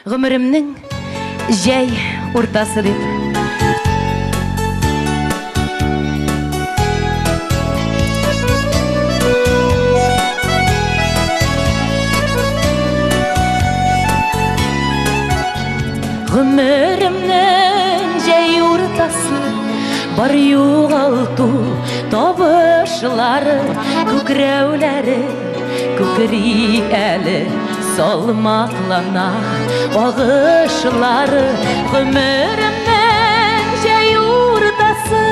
Гомеремнең жәй уртасы дип. Гомеремнең жәй уртасы бар югалту табышлары, күкрәүләре күкри әле салмаклана агышлары. Гомеремнең жәй уртасы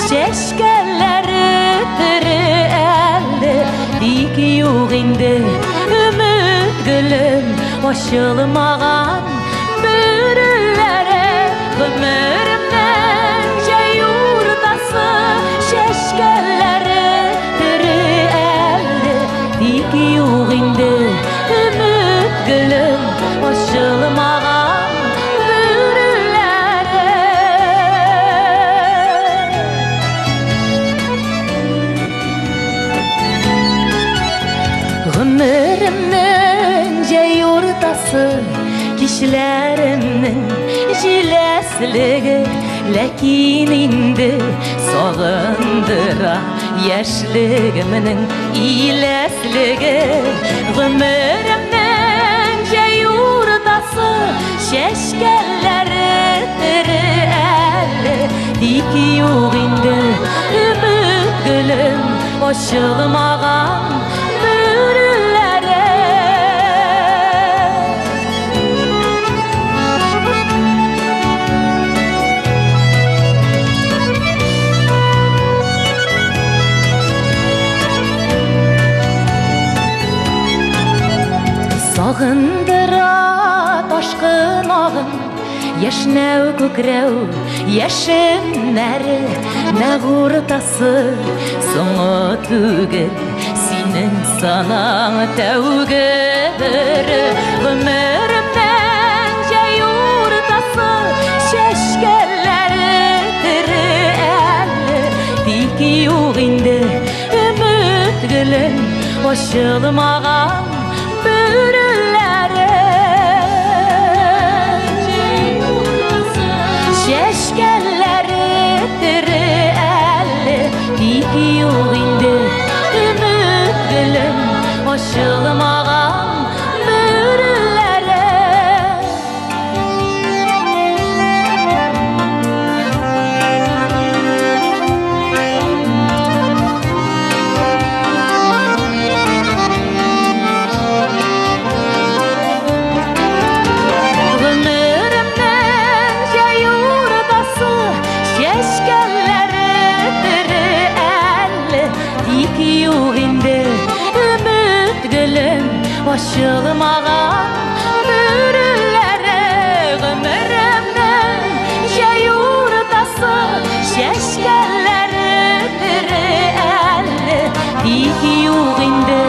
чәчкәләре тере әле, тик юк инде өмет гөлем ачылмаган бөреләре. Гомеремнең жәй уртасы чәчкәләре тере әле, тик юк инде өмет гөлем ачылмаган бөреләре. Гомеремнең жәй уртасы кичләремнең җиләслеге, ләкин инде сагындыра яшьлегемнең иләслеге. Гомеремнең жәй уртасы чәчкәләре тере әле, тик юк инде өмет гөлем ачылмаган бөреләре. Сагындыра ташкын агым, яшнәү күкрәү яшемнәре. Нәг уртасы соңы түгел, синең санаң тәүгедер. Гомеремнең жәй уртасы чәчкәләре тере әле, тик юк инде өмет гөлем ачылмаган бөреләре. Чәчкәләре тере әле, тик юк инде өмет гөлем ачылмаган бөреләре. Ачылмаган бөреләре. Гомеремнең жәй уртасы чәчкәләре тере әле, тик юк инде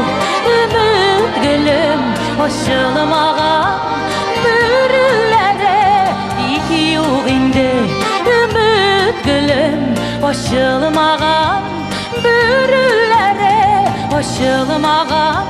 өмет гөлем ачылмаган бөреләре, тик юк инде өмет гөлем ачылмаган бөреләре, ачылмаган